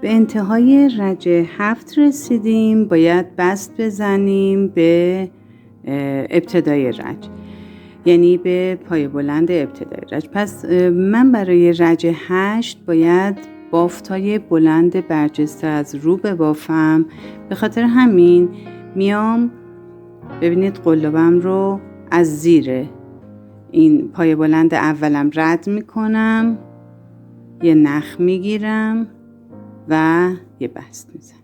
به انتهای رج 7 رسیدیم. باید بست بزنیم به ابتدای رج، یعنی به پای بلند ابتدای رج. پس من برای رج 8 باید بافتای بلند برجسته از رو ببافم. به خاطر همین میام، ببینید قلابم رو از زیر این پای بلند اولم رد میکنم، یه نخ میگیرم و یه بست میزنم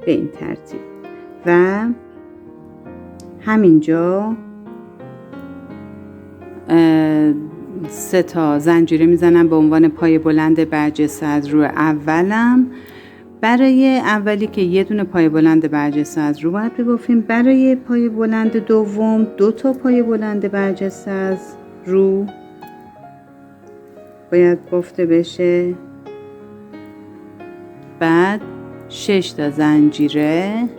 به این ترتیب و همینجا 3 تا زنجیره میزنم به عنوان پای بلند برجسته از رو اولم. برای اولی که یه دونه پای بلند برجسته از رو باید ببافیم، برای پای بلند دوم 2 تا پای بلند برجسته از رو باید بافته بشه. بعد 6 تا زنجیره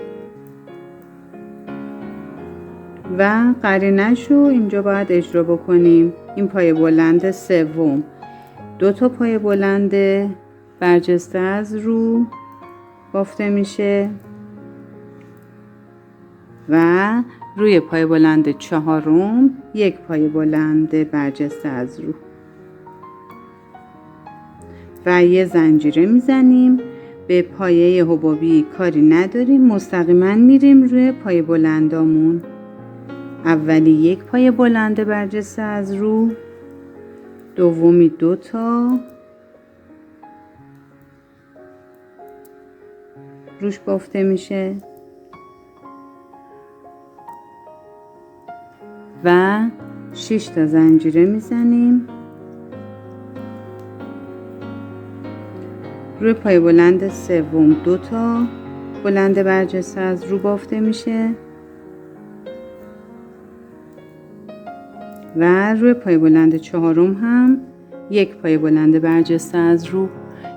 و قرینه‌شو اینجا باید اجرا بکنیم. این پای بلند سوم 2 تا پای بلند برجسته از رو بافته میشه و روی پای بلند چهارم 1 پای بلند برجسته از رو و یه زنجیره میزنیم. به پایه حبابی کاری نداریم، مستقیما میریم روی پای بلندامون. اولی 1 پای بلند برجسته از رو، دومی 2 تا روش بافته میشه و 6 تا زنجیره میزنیم. روی پای بلند سوم 2 تا بلند برجسته از رو بافته میشه و روی پای بلند چهارم هم 1 پای بلند برجسته از رو،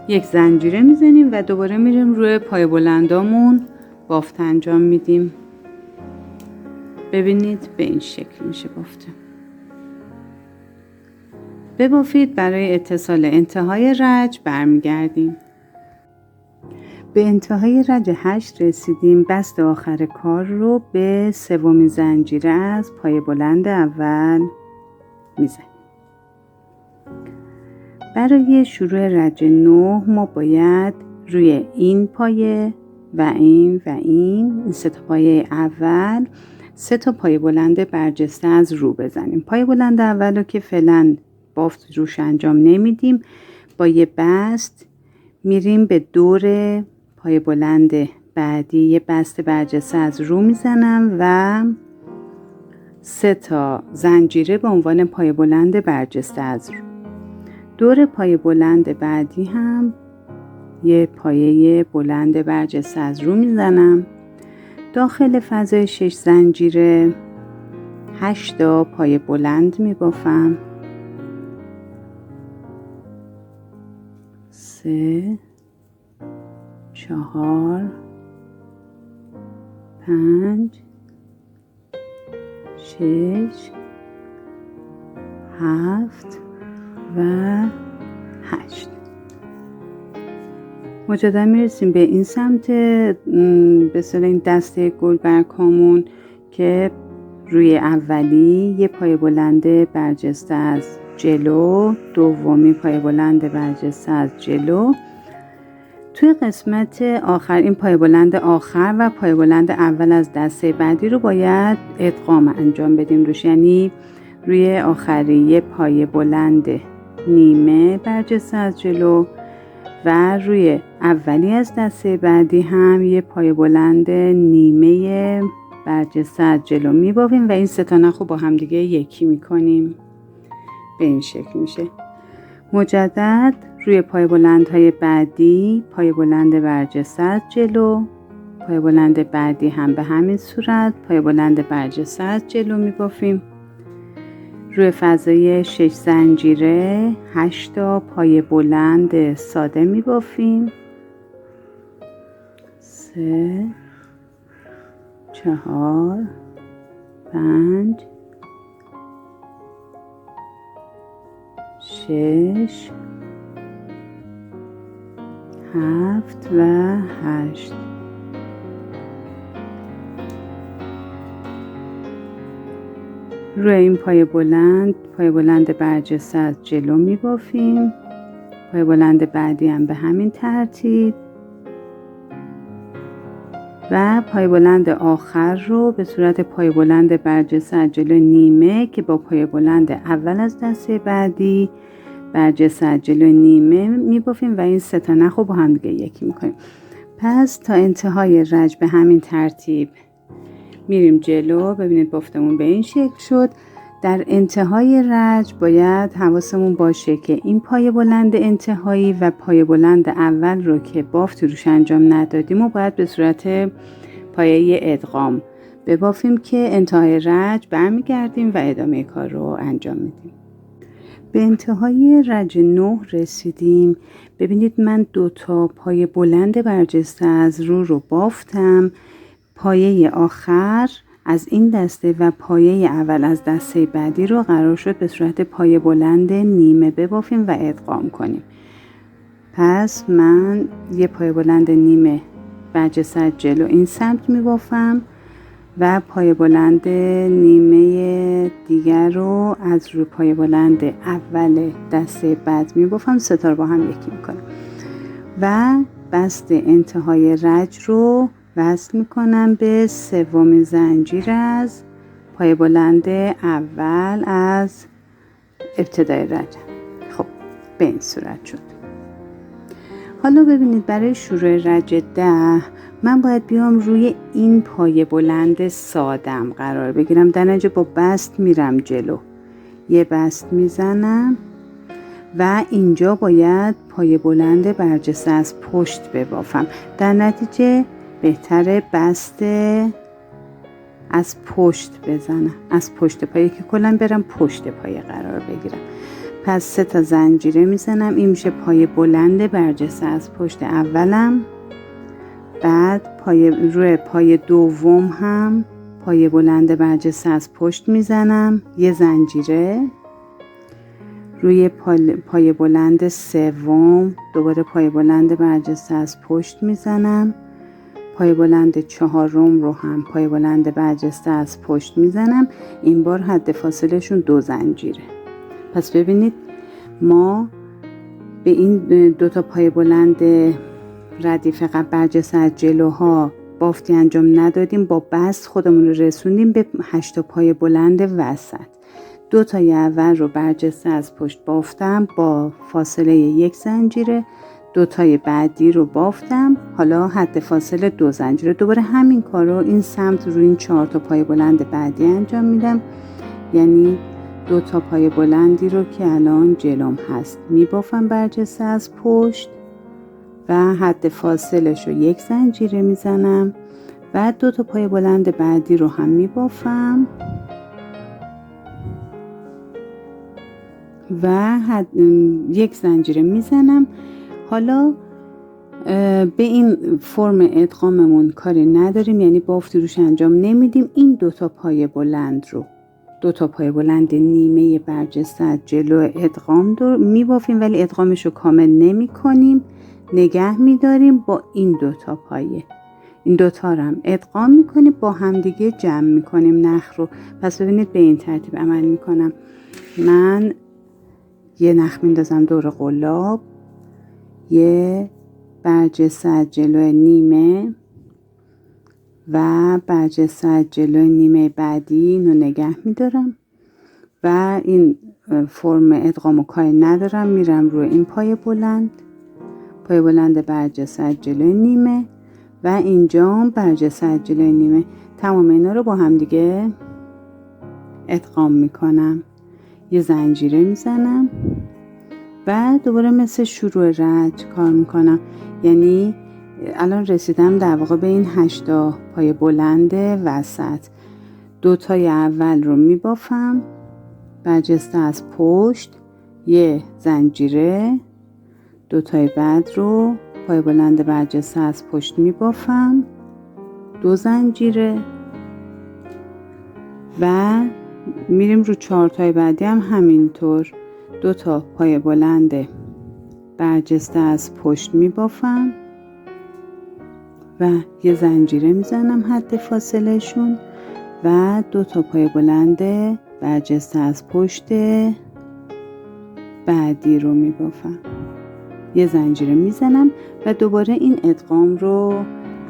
1 زنجیره میزنیم و دوباره میریم روی پای بلندامون بافت انجام میدیم. ببینید به این شکل میشه بافته. ببافید. برای اتصال انتهای رج برمیگردیم. به انتهای رج 8 رسیدیم. بست آخر کار رو به 3مین زنجیره از پای بلند اول میزنیم. برای شروع رج 9 ما باید روی این پایه و این 3 تا پایه اول 3 تا پای بلند برجسته از رو بزنیم. پای بلند اول رو که فعلا بافت روش انجام نمیدیم، با یه بست میریم به دور پای بلند بعدی یه بست برجسته از رو میزنم و 3 تا زنجیره به عنوان پای بلند برجسته از رو. دور پای بلند بعدی هم یه پایه بلند برجسته از رو میزنم. داخل فضای 6 زنجیره 8 تا پای بلند میبافم. 3 4 5 6 7 و 8. مجددا میرسیم به این سمت، به اصطلاح این دسته گلبرگ‌هامون که روی اولی یه پای بلند برجسته از جلو، دومی پای بلند برجسته از جلو. توی قسمت آخر این پای بلند آخر و پای بلند اول از دسته بعدی رو باید ادغام انجام بدیم روش، یعنی روی آخری یه پای بلند نیمه برجسته از جلو و روی اولی از دسته بعدی هم یه پای بلند نیمه برجسته از جلو میبافیم و این 3 تا نخ رو با هم دیگه یکی میکنیم. به این شکل میشه. مجدد روی پای بلندهای بعدی پای بلند برجسته از جلو، پای بلند بعدی هم به همین صورت پای بلند برجسته از جلو میبافیم. روی فضای 6 زنجیره 8 تا پای بلند ساده میبافیم. 3 4 5 6 7 و 8. روی این پای بلند برجسته از جلو می بافیم. پای بلند بعدی هم به همین ترتیب و پای بلند آخر رو به صورت پای بلند برجسته از جلو نیمه که با پای بلند اول از دسته بعدی برجسته از جلو نیمه می بافیم و این 3 تا نخ رو با هم دیگه یکی می کنیم. پس تا انتهای رج به همین ترتیب میریم جلو. ببینید بافتمون به این شکل شد. در انتهای رج باید حواسمون باشه که این پای بلند انتهایی و پای بلند اول رو که بافت روش انجام ندادیم و باید به صورت پایه ادغام ببافیم که انتهای رج برمیگردیم و ادامه کار رو انجام میدیم. به انتهای رج 9 رسیدیم. ببینید من 2 تا پای بلند برجسته از رو بافتم. پایه آخر از این دسته و پایه اول از دسته بعدی رو قرار شد به صورت پایه بلند نیمه ببافیم و ادغام کنیم. پس من یه پایه بلند نیمه برجسته از جلو این سمت می بافم و پایه بلند نیمه دیگر رو از روی پایه بلند اول دسته بعد می بافم. 3 تا رو با هم یکی می کنم و بست انتهای رج رو وصل میکنم به 3مین زنجیر از پای بلند اول از ابتدای رج. خب به این صورت شد. حالا ببینید برای شروع رج 10 من باید بیام روی این پای بلند سادم قرار بگیرم. در نتیجه با بست میرم جلو، یه بست میزنم و اینجا باید پای بلند برجسته از پشت ببافم. در نتیجه بهتره بست از پشت بزنم، از پشت پایه که کلا برم پشت پایه قرار بگیرم. پس 3 تا زنجیره میزنم. این میشه پای بلند برجسته از پشت اولم. بعد روی پای دوم هم پای بلند برجسته از پشت میزنم، یه زنجیره. روی پای بلند سوم دوباره پای بلند برجسته از پشت میزنم. پای بلند چهارم رو هم پای بلند برجسته از پشت میزنم. این بار حد فاصله شون 2 زنجیره. پس ببینید ما به این 2 تا پای بلند ردیف قبل برجسته از جلوها بافتی انجام ندادیم. با بست خودمون رو رسوندیم به 8 تا پای بلند وسط. 2 تای اول رو برجسته از پشت بافتم با فاصله 1 زنجیره. 2 تای بعدی رو بافتم، حالا حد فاصله 2 زنجیره. دوباره همین کار رو این سمت رو این 4 تا پای بلند بعدی انجام میدم. یعنی 2 تا پای بلندی رو که الان جلوم هست میبافم برجسته از پشت و حد فاصلش رو 1 زنجیره میزنم. بعد 2 تا پای بلند بعدی رو هم میبافم و 1 زنجیره میزنم. حالا به این فرم ادغاممون کاری نداریم، یعنی بافتی روش انجام نمیدیم. این 2 تا پای بلند رو 2 تا پای بلند نیمه برجسته از جلو ادغام رو میبافیم، ولی ادغامش رو کامل نمی کنیم، نگه میداریم. با این 2 تا پایه این 2 تا رو هم ادغام میکنیم، با هم دیگه جمع میکنیم نخ رو. پس ببینید به این ترتیب عمل میکنم. من یه نخ میندازم دور قلاب، یه برجسته از جلوی نیمه و برجسته از جلوی نیمه بعدی اینو نگه میدارم و این فرم ادغام و کاری ندارم. میرم روی این پای بلند برجسته از جلوی نیمه و اینجا برجسته از جلوی نیمه. تمام اینا رو با هم دیگه ادغام میکنم، یه زنجیره میزنم و دوباره مثل شروع رج کار میکنم. یعنی الان رسیدم در واقع به این 8 تا پای بلند وسط. 2 تای اول رو میبافم برجسته از پشت، یه زنجیره. 2 تای بعد رو پای بلند برجسته از پشت میبافم، 2 زنجیره و میریم رو 4 تای بعدی هم همینطور. 2 تا پای بلند برجسته از پشت میبافم و یه زنجیره میزنم حد فاصله شون و 2 تا پای بلند برجسته از پشت بعدی رو میبافم، یه زنجیره میزنم و دوباره این ادغام رو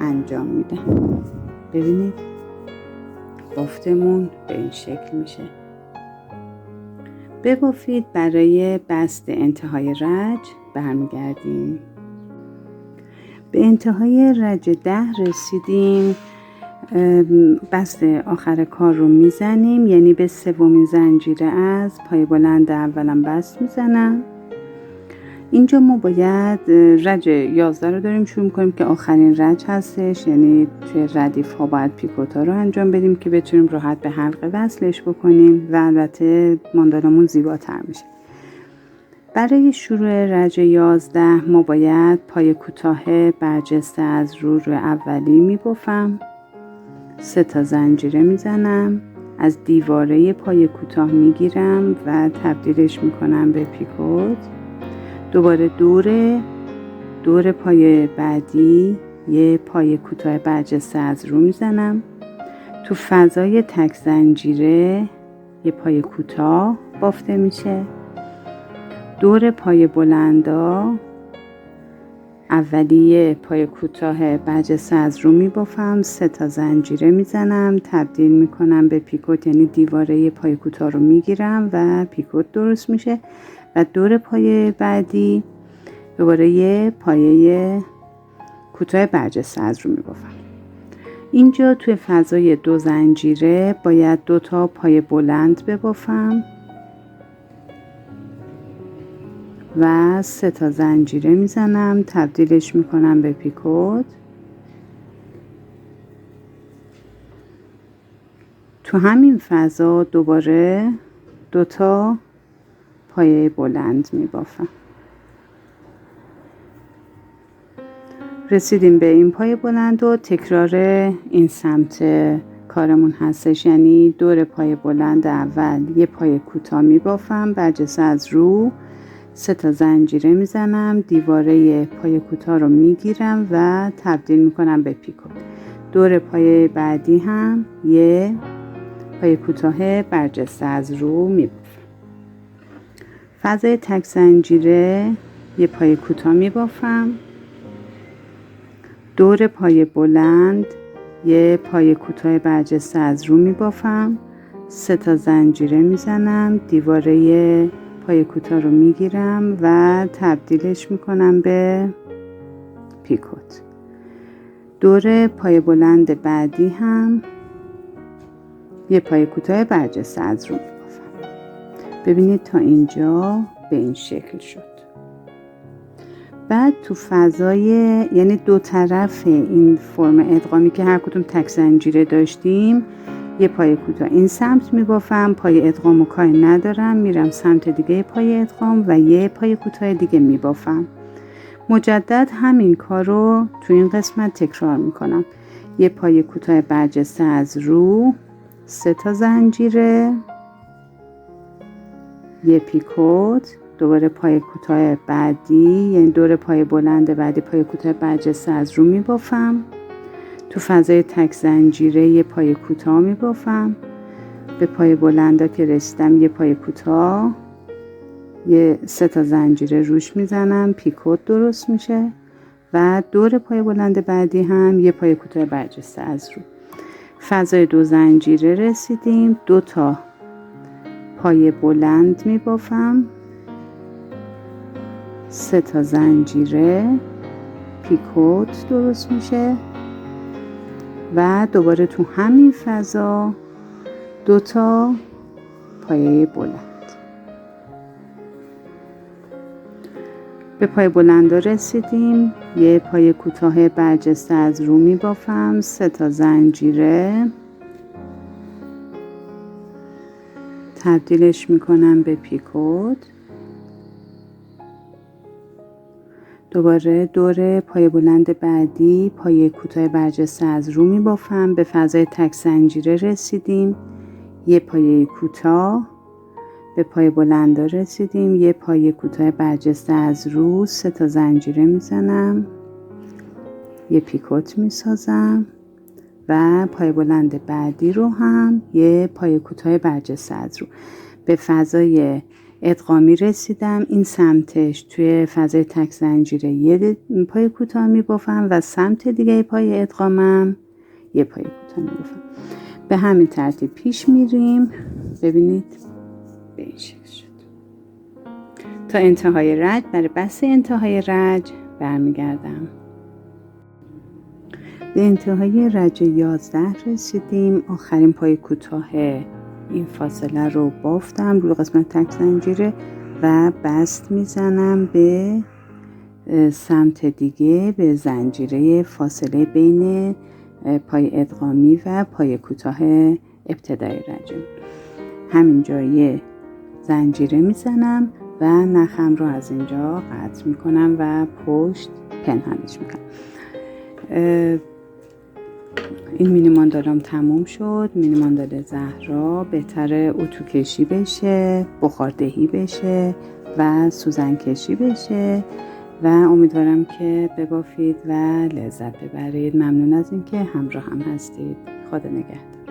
انجام میدم. ببینید بافتمون به این شکل میشه. ببافید. برای بست انتهای رج برمیگردیم. به انتهای رج 10 رسیدیم. بست آخر کار رو میزنیم، یعنی به 3مین زنجیره از پای بلند اولم بست میزنم. اینجا ما باید رج 11 رو داریم شروع کنیم که آخرین رج هستش، یعنی توی ردیف ها باید پیکوتا رو انجام بدیم که بتونیم راحت به حلقه وصلش بکنیم و البته ماندالامون زیباتر میشه. برای شروع رج 11 ما باید پای کوتاه برجسته از رو اولی میبافم، 3 تا زنجیره میزنم، از دیواره پای کوتاه میگیرم و تبدیلش میکنم به پیکوت. دوباره دور پای بعدی یه پای کوتاه برجسته از رو میزنم، تو فضای تک زنجیره یه پای کوتاه بافته میشه. دور پای بلندا اولیه پای کوتاه برجسته از رو میبافم، 3 تا زنجیره میزنم، تبدیل میکنم به پیکوت، یعنی دیواره پای کوتاه رو میگیرم و پیکوت درست میشه. و دور پای بعدی دوباره یه پایه کوتاه برجسته از رو میبافم. اینجا توی فضای 2 زنجیره باید 2 تا پای بلند ببافم و 3 تا زنجیره میزنم، تبدیلش میکنم به پیکوت. تو همین فضا دوباره 2 تا پایه بلند میبافم. رسیدیم به این پای بلند و تکرار این سمت کارمون هستش، یعنی دور پای بلند اول یه پای کوتاه میبافم برجسته از رو، 3 تا زنجیره میزنم، دیواره پای کوتاه رو میگیرم و تبدیل میکنم به پیکوت. دور پای بعدی هم یه پای کوتاه برجسته از رو میبافم. فضای تک زنجیره یه پای کوتاه میبافم، دور پای بلند یه پای کوتاه برجسته از رو میبافم، 3 تا زنجیره میزنم، دیواره پای کوتاه رو میگیرم و تبدیلش میکنم به پیکوت. دور پای بلند بعدی هم یه پای کوتاه برجسته از رو میبافم. ببینید تا اینجا به این شکل شد. بعد تو فضای، یعنی 2 طرف این فرم ادغامی که هر کدوم تک زنجیره داشتیم یه پای کوتاه این سمت میبافم، پای ادغام و کاری ندارم، میرم سمت دیگه پای ادغام و یه پای کوتاه دیگه میبافم. مجدد همین کار رو تو این قسمت تکرار میکنم. یه پای کوتاه برجسته از رو، 3 تا زنجیره، یه پیکوت، دوباره پای کوتاه بعدی، یعنی دور پای بلند بعدی پای کوتاه برجسته از رو میبافم، تو فضای تک زنجیره یه پای کوتاه میبافم، به پای بلندا که رسیدم یه پای کوتاه، یه 3 تا زنجیره روش میزنم، پیکوت درست میشه و دور پای بلند بعدی هم یه پای کوتاه برجسته از رو. فضای 2 زنجیره رسیدیم، 2 تا پای بلند میبافم، 3 تا زنجیره، پیکوت درست میشه و دوباره تو همین فضا 2 تا پایه بلند. به پای بلندا رسیدیم، یه پای کوتاه برجسته از رو میبافم، 3 تا زنجیره، تبدیلش میکنم به پیکوت. دوباره دور پای بلند بعدی پای کوتاه برجسته از رو میبافم، به فضای تک زنجیره رسیدیم، یه پایه کوتاه، به پای بلندا رسیدیم. یه پای کوتاه برجسته از رو 3 تا زنجیره میزنم، یه پیکوت میسازم و پای بلند بعدی رو هم یه پای کوتاه برجسته از رو. به فضای ادغامی رسیدم. این سمتش توی فضای تک زنجیره یه پای کوتاه میبافم و سمت دیگه پای ادغامم یه پای کوتاه میبافم. به همین ترتیب پیش میریم. ببینید به این شکل شد تا انتهای رج. برای بسته انتهای رج برمیگردم. به انتهای رج 11 رسیدیم. آخرین پای کوتاه این فاصله رو بافتم روی قسمت تک زنجیره و بست میزنم به سمت دیگه، به زنجیره فاصله بین پای ادغامی و پای کوتاه ابتدای رج. همینجا یه زنجیره میزنم و نخم رو از اینجا قطع میکنم و پشت پنهانش میکنم. این مینی ماندالام تموم شد. مینی ماندال زهرا بهتره اتو کشی بشه، بخاردهی بشه و سوزن کشی بشه و امیدوارم که ببافید و لذت ببرید. ممنون از اینکه همراه هم هستید. خدا نگهدار.